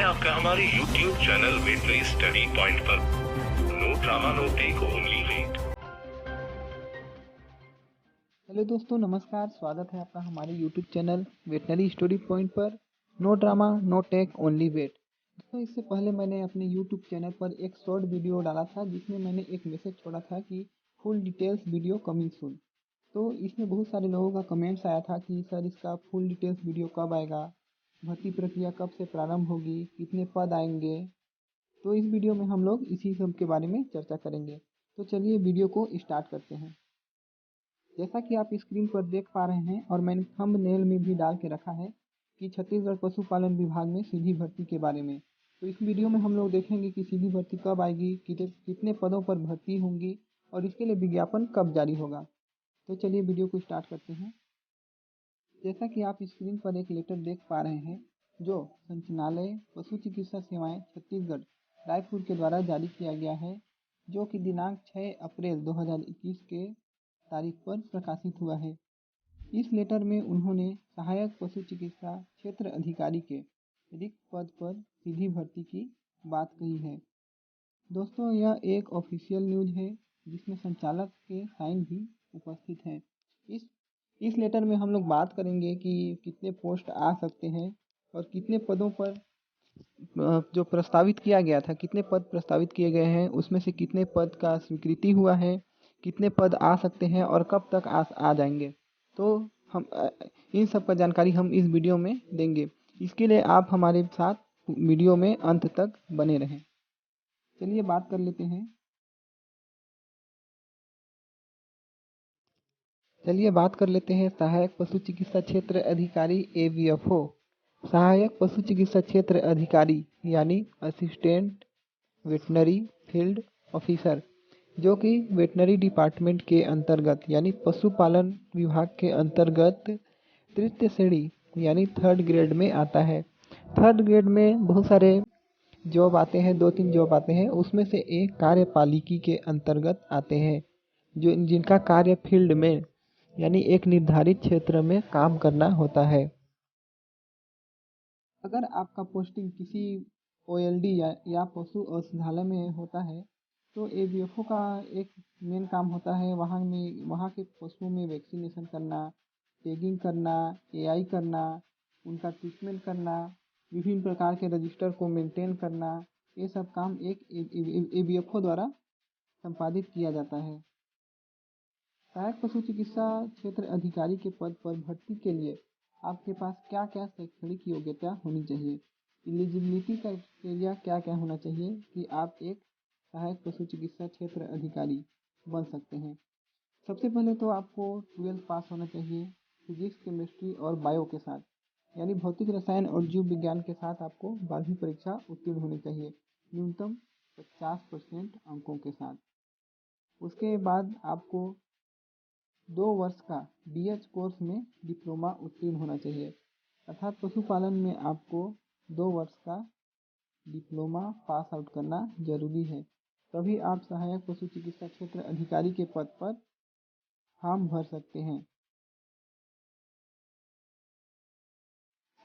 आपका हमारे YouTube channel veterinary study point पर। No drama no tech only vet. Hello दोस्तों, नमस्कार। स्वागत है आपका हमारे YouTube channel veterinary study point पर। No drama no tech only vet. दोस्तों, इससे पहले मैंने अपने यूट्यूब चैनल पर एक शॉर्ट वीडियो डाला था जिसमें मैंने एक मैसेज छोड़ा था कि full details video coming soon. तो इसमें बहुत सारे लोगों का कमेंट्स आया था कि सर इसका फुल डिटेल्स वीडियो कब आएगा, भर्ती प्रक्रिया कब से प्रारंभ होगी, कितने पद आएंगे। तो इस वीडियो में हम लोग इसी सब के बारे में चर्चा करेंगे। तो चलिए वीडियो को स्टार्ट करते हैं। जैसा कि आप स्क्रीन पर देख पा रहे हैं और मैंने थंबनेल में भी डाल के रखा है कि छत्तीसगढ़ पशुपालन विभाग में सीधी भर्ती के बारे में। तो इस वीडियो में हम लोग देखेंगे कि सीधी भर्ती कब आएगी, कितने पदों पर भर्ती होंगी और इसके लिए विज्ञापन कब जारी होगा। तो चलिए वीडियो को स्टार्ट करते हैं। जैसा कि आप स्क्रीन पर एक लेटर देख पा रहे हैं जो संचालय पशु चिकित्सा सेवाएं छत्तीसगढ़ रायपुर के द्वारा जारी किया गया है, जो कि दिनांक 6 अप्रैल 2021 के तारीख पर प्रकाशित हुआ है। इस लेटर में उन्होंने सहायक पशु चिकित्सा क्षेत्र अधिकारी के रिक्त पद पर सीधी भर्ती की बात कही है। दोस्तों, यह एक ऑफिशियल न्यूज है जिसमें संचालक के साइन भी उपस्थित हैं। इस लेटर में हम लोग बात करेंगे कि कितने पोस्ट आ सकते हैं और कितने पदों पर जो प्रस्तावित किया गया था, कितने पद प्रस्तावित किए गए हैं, उसमें से कितने पद का स्वीकृति हुआ है, कितने पद आ सकते हैं और कब तक आ जाएंगे। तो हम इन सब का जानकारी हम इस वीडियो में देंगे। इसके लिए आप हमारे साथ वीडियो में अंत तक बने रहें। चलिए बात कर लेते हैं। सहायक पशु चिकित्सा क्षेत्र अधिकारी AVFO। सहायक पशु चिकित्सा क्षेत्र अधिकारी यानी असिस्टेंट वेटनरी फील्ड ऑफिसर, जो कि वेटनरी डिपार्टमेंट के अंतर्गत यानी पशुपालन विभाग के अंतर्गत तृतीय श्रेणी यानी थर्ड ग्रेड में आता है। थर्ड ग्रेड में बहुत सारे जॉब आते हैं, 2-3 जॉब आते हैं, उसमें से एक कार्यपालिकी के अंतर्गत आते हैं, जो जिनका कार्य फील्ड में यानी एक निर्धारित क्षेत्र में काम करना होता है। अगर आपका पोस्टिंग किसी OLD या पशु औषधालय में होता है तो AVFO का एक मेन काम होता है वहाँ के पशुओं में वैक्सीनेशन करना, टैगिंग करना, AI करना, उनका ट्रीटमेंट करना, विभिन्न प्रकार के रजिस्टर को मेंटेन करना। ये सब काम एक AVFO द्वारा संपादित किया जाता है। सहायक पशु चिकित्सा क्षेत्र अधिकारी के पद पर भर्ती के लिए आपके पास क्या क्या शैक्षणिक योग्यता होनी चाहिए, एलिजिबिलिटी क्राइटेरिया क्या क्या होना चाहिए कि आप एक सहायक पशु चिकित्सा क्षेत्र अधिकारी बन सकते हैं। सबसे पहले तो आपको 12th पास होना चाहिए फिजिक्स, केमिस्ट्री और बायो के साथ, यानी भौतिक रसायन और जीव विज्ञान के साथ आपको 12वीं परीक्षा उत्तीर्ण होनी चाहिए न्यूनतम 50% अंकों के साथ। उसके बाद आपको 2 वर्ष का BH कोर्स में डिप्लोमा उत्तीर्ण होना चाहिए, अर्थात पशुपालन में आपको 2 वर्ष का डिप्लोमा पास आउट करना जरूरी है, तभी आप सहायक पशु चिकित्सा क्षेत्र अधिकारी के पद पर फॉर्म भर सकते हैं।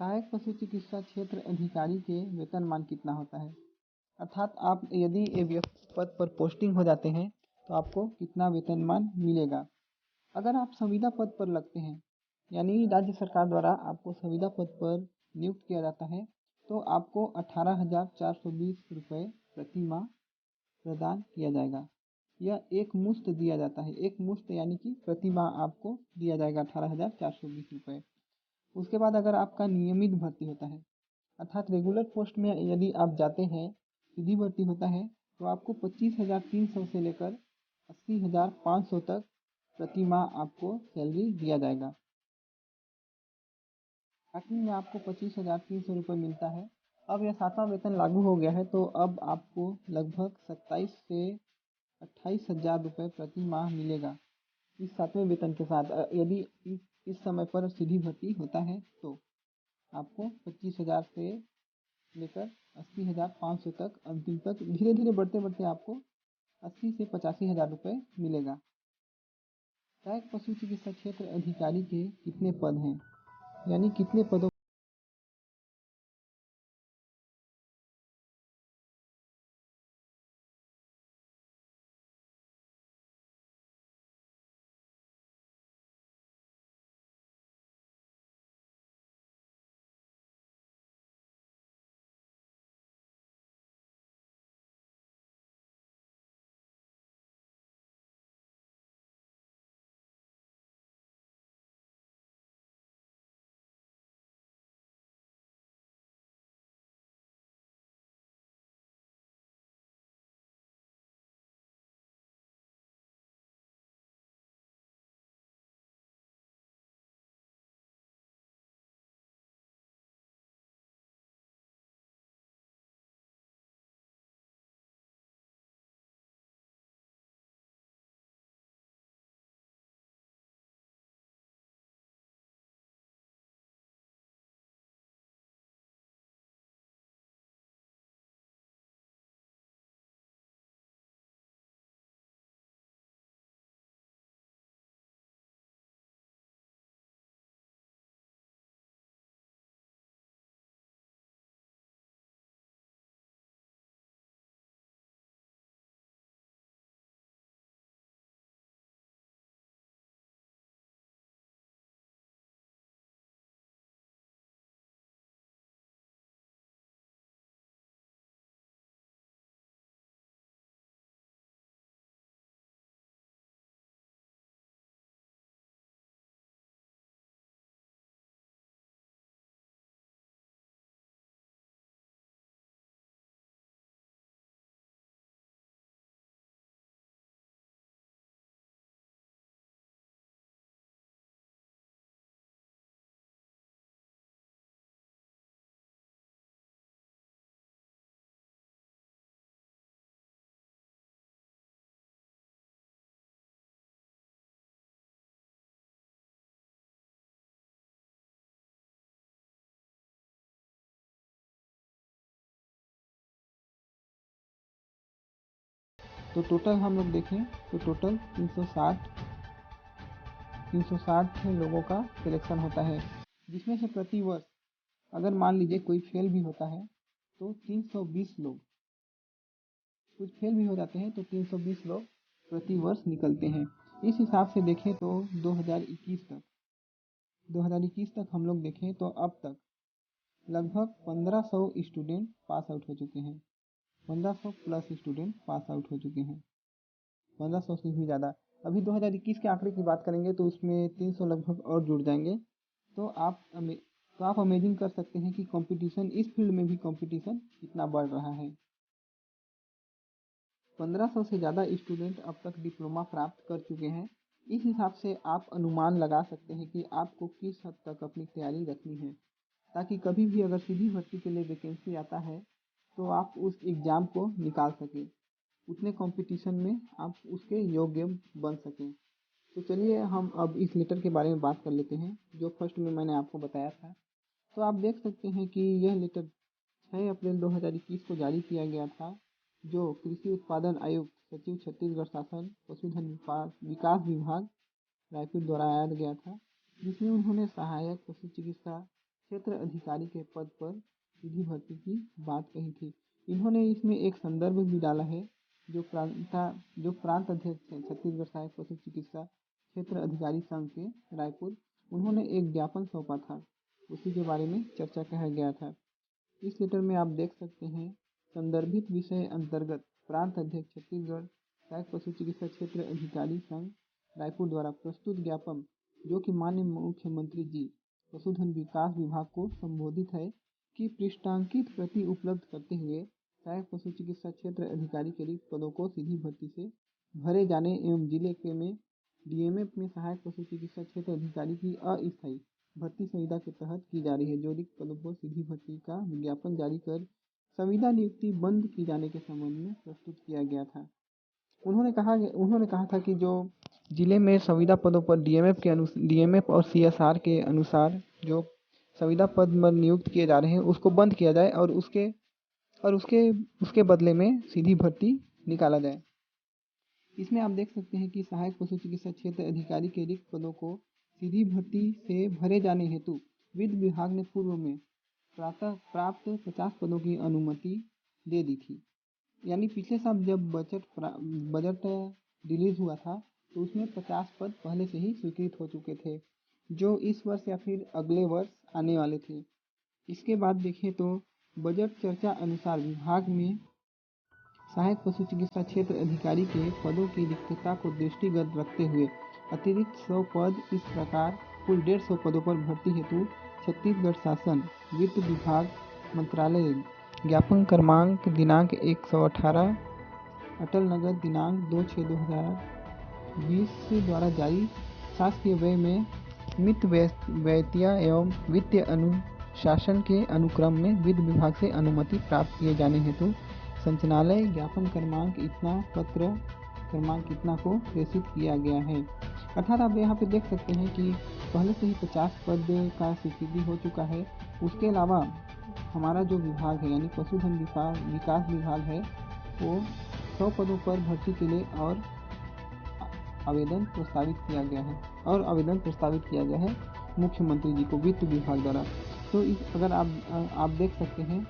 सहायक पशु चिकित्सा क्षेत्र अधिकारी के वेतनमान कितना होता है, अर्थात आप यदि AVFO पद पर पोस्टिंग हो जाते हैं तो आपको कितना वेतनमान मिलेगा। अगर आप संविदा पद पर लगते हैं यानी राज्य सरकार द्वारा आपको संविदा पद पर नियुक्त किया जाता है तो आपको 18,420 रुपये प्रति माह प्रदान किया जाएगा। यह एक मुश्त दिया जाता है, एक मुश्त यानी कि प्रति माह आपको दिया जाएगा 18,420 रुपये। उसके बाद अगर आपका नियमित भर्ती होता है अर्थात रेगुलर पोस्ट में यदि आप जाते हैं, सीधी भर्ती होता है तो आपको 25,300 से लेकर 80,500 तक प्रति माह आपको सैलरी दिया जाएगा। स्टार्टिंग में आपको 25,300 रुपये मिलता है। अब यह 7वां वेतन लागू हो गया है तो अब आपको लगभग 27 से 28,000 रुपये प्रति माह मिलेगा इस 7वें वेतन के साथ। यदि इस समय पर सीधी भर्ती होता है तो आपको 25,000 से लेकर 80,500 तक, अंतिम तक धीरे धीरे बढ़ते बढ़ते आपको 80 से 85,000 रुपये मिलेगा। सहायक पशु चिकित्सा क्षेत्र अधिकारी के कितने पद हैं, यानी कितने पदों तो टोटल हम लोग देखें तो टोटल 360 लोगों का सिलेक्शन होता है, जिसमें से प्रति वर्ष अगर मान लीजिए कोई फेल भी होता है तो 320 लोग, कुछ फेल भी हो जाते हैं तो 320 लोग प्रति वर्ष निकलते हैं। इस हिसाब से देखें तो 2021 तक हम लोग देखें तो अब तक लगभग 1500 स्टूडेंट पास आउट हो चुके हैं। 1500 प्लस स्टूडेंट पास आउट हो चुके हैं, 1500 से भी ज़्यादा। अभी 2021 के आंकड़े की बात करेंगे तो उसमें 300 लगभग और जुड़ जाएंगे। तो आप अमेजिंग कर सकते हैं कि कंपटीशन, इस फील्ड में भी कंपटीशन कितना बढ़ रहा है। 1500 से ज़्यादा स्टूडेंट अब तक डिप्लोमा प्राप्त कर चुके हैं। इस हिसाब से आप अनुमान लगा सकते हैं कि आपको किस हद तक अपनी तैयारी रखनी है, ताकि कभी भी अगर सीधी भर्ती के लिए वैकेंसी आता है तो आप उस एग्ज़ाम को निकाल सकें, उतने कंपटीशन में आप उसके योग्य बन सकें। तो चलिए हम अब इस लेटर के बारे में बात कर लेते हैं, जो फर्स्ट में मैंने आपको बताया था। तो आप देख सकते हैं कि यह लेटर 6 अप्रैल 2021 को जारी किया गया था, जो कृषि उत्पादन आयुक्त सचिव छत्तीसगढ़ शासन पशुधन विकास विभाग रायपुर द्वारा आया गया था, जिसमें उन्होंने सहायक पशु चिकित्सा क्षेत्र अधिकारी के पद पर सीधी भर्ती की बात कही थी। इन्होंने इसमें एक संदर्भ भी डाला है, जो प्रांत अध्यक्ष हैं छत्तीसगढ़ सहायक पशु चिकित्सा क्षेत्र अधिकारी संघ के रायपुर, उन्होंने एक ज्ञापन सौंपा था, उसी के बारे में चर्चा कहा गया था। इस लेटर में आप देख सकते हैं, संदर्भित विषय अंतर्गत प्रांत अध्यक्ष छत्तीसगढ़ सहायक पशु चिकित्सा क्षेत्र अधिकारी संघ रायपुर द्वारा प्रस्तुत ज्ञापन, जो कि माननीय मुख्यमंत्री जी पशुधन विकास विभाग को संबोधित है, कि पृष्ठांकित प्रति उपलब्ध करते हुए सहायक पशु चिकित्सा क्षेत्र अधिकारी के रिक्त पदों को सीधी भर्ती से भरे जाने एवं जिले के में डीएमएफ में सहायक पशु चिकित्सा क्षेत्र अधिकारी की अस्थायी भर्ती संविदा के तहत की जा रही है, जो रिक्त पदों पर सीधी भर्ती का विज्ञापन जारी कर संविदा नियुक्ति बंद की जाने के संबंध में प्रस्तुत किया गया था। उन्होंने कहा था कि जो जिले में संविदा पदों पर डीएमएफ और सीएसआर के अनुसार जो संविदा पद पर नियुक्त किए जा रहे हैं उसको बंद किया जाए और उसके बदले में सीधी भर्ती निकाला जाए। इसमें आप देख सकते हैं कि सहायक पशु चिकित्सा क्षेत्र अधिकारी के रिक्त पदों को सीधी भर्ती से भरे जाने हेतु वित्त विभाग ने पूर्व में प्राप्त 50 पदों की अनुमति दे दी थी। यानी पिछले साल जब बजट रिलीज हुआ था तो उसमें 50 पद पहले से ही स्वीकृत हो चुके थे, जो इस वर्ष या फिर अगले वर्ष आने वाले थे। इसके बाद देखें तो बजट चर्चा अनुसार विभाग में सहायक पशु चिकित्सा क्षेत्र अधिकारी के पदों की रिक्तता को दृष्टिगत रखते हुए अतिरिक्त 100 पद इस प्रकार कुल 150 पदों पर भर्ती हेतु छत्तीसगढ़ शासन वित्त विभाग मंत्रालय ज्ञापन क्रमांक दिनांक 118 अटल नगर दिनांक 2/6/2020 द्वारा जारी शासकीय व्यय में मित व्यय एवं वित्तीय अनुशासन के अनुक्रम में वित्त विभाग से अनुमति प्राप्त किए जाने हेतु संचालनालय ज्ञापन क्रमांक इतना पत्र क्रमांक इतना को प्रेषित किया गया है। अर्थात आप यहाँ पे देख सकते हैं कि पहले से ही 50 पद का स्वीकृति हो चुका है। उसके अलावा हमारा जो विभाग है यानी पशुधन विकास विभाग है, वो 100 पदों पर भर्ती के लिए और आवेदन प्रस्तावित किया गया है मुख्यमंत्री जी को वित्त विभाग द्वारा। तो अगर आप देख सकते हैं,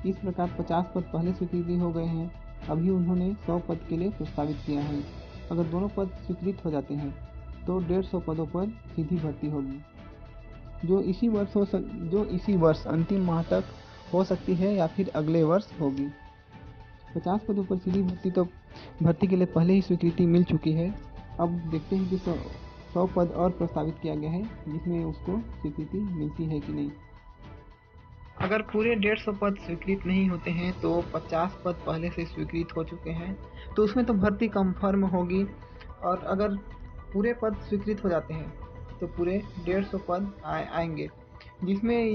इस प्रकार 50 पद पहले स्वीकृति हो गए हैं, अभी उन्होंने 100 पद के लिए प्रस्तावित किया है। अगर दोनों पद स्वीकृत हो जाते हैं तो 150 पदों पर सीधी भर्ती होगी, जो इसी वर्ष अंतिम माह तक हो सकती है या फिर अगले वर्ष होगी। 50 पदों पर सीधी भर्ती के लिए पहले ही स्वीकृति मिल चुकी है। अब देखते हैं कि 100 पद और प्रस्तावित किया गया है, जिसमें उसको स्वीकृति मिलती है कि नहीं। अगर पूरे 150 पद स्वीकृत नहीं होते हैं तो 50 पद पहले से स्वीकृत हो चुके हैं, तो उसमें तो भर्ती कंफर्म होगी। और अगर पूरे पद स्वीकृत हो जाते हैं तो पूरे 150 पद आएंगे, जिसमें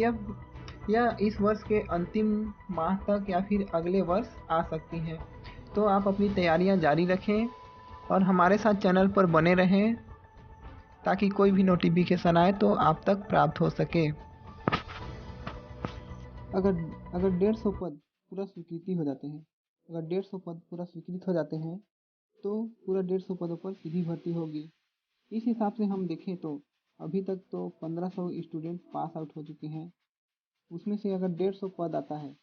यह इस वर्ष के अंतिम माह तक या फिर अगले वर्ष आ सकती हैं। तो आप अपनी तैयारियां जारी रखें और हमारे साथ चैनल पर बने रहें, ताकि कोई भी नोटिफिकेशन आए तो आप तक प्राप्त हो सके। अगर 150 पद पूरा स्वीकृति हो जाते हैं अगर 150 पद पूरा स्वीकृत हो जाते हैं तो पूरा 150 पदों पर सीधी भर्ती होगी। इस हिसाब से हम देखें तो अभी तक तो 1500 स्टूडेंट पास आउट हो चुके हैं। उसमें से अगर 150 पद आता है,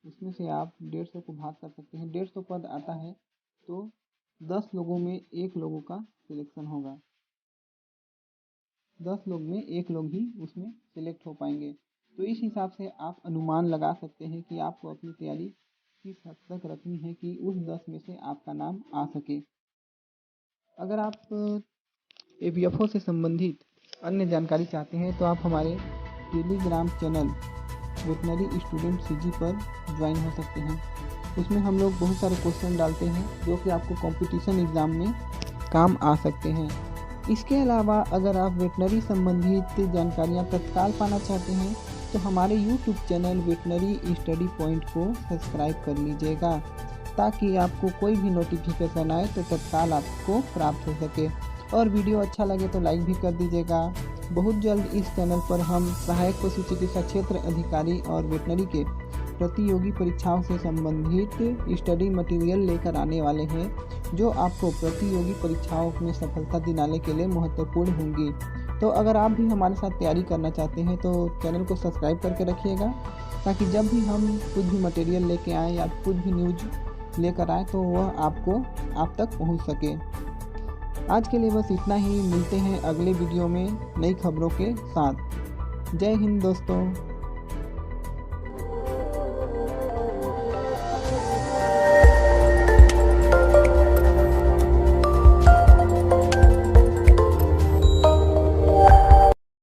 उसमें से आप 150 को भाग कर सकते हैं। 150 पद आता है तो 10 लोगों में 1 लोगों का सिलेक्शन होगा। 10 लोग में 1 लोग ही उसमें सिलेक्ट हो पाएंगे। तो इस हिसाब से आप अनुमान लगा सकते हैं कि आपको अपनी तैयारी किस हद तक रखनी है कि उस 10 में से आपका नाम आ सके। अगर आप ABFO से संबंधित अन्य जानकारी चाहते हैं तो आप हमारे Telegram channel veterinary student CG पर ज्वाइन हो सकते हैं। उसमें हम लोग बहुत सारे क्वेश्चन डालते हैं जो कि आपको कंपटीशन एग्ज़ाम में काम आ सकते हैं। इसके अलावा अगर आप वेटनरी संबंधित जानकारियाँ तत्काल पाना चाहते हैं तो हमारे YouTube channel veterinary study point को सब्सक्राइब कर लीजिएगा ताकि आपको कोई भी नोटिफिकेशन आए तो तत्काल आपको प्राप्त हो सके। और वीडियो अच्छा लगे तो लाइक भी कर दीजिएगा। बहुत जल्द इस चैनल पर हम सहायक पशु चिकित्सा क्षेत्र अधिकारी और वेटनरी के प्रतियोगी परीक्षाओं से संबंधित स्टडी मटेरियल लेकर आने वाले हैं जो आपको प्रतियोगी परीक्षाओं में सफलता दिलाने के लिए महत्वपूर्ण होंगी। तो अगर आप भी हमारे साथ तैयारी करना चाहते हैं तो चैनल को सब्सक्राइब करके रखिएगा ताकि जब भी हम कुछ भी मटेरियल लेके आएँ या कुछ भी न्यूज लेकर आए तो वह आप तक पहुंच सके। आज के लिए बस इतना ही। मिलते हैं अगले वीडियो में नई खबरों के साथ। जय हिंद दोस्तों।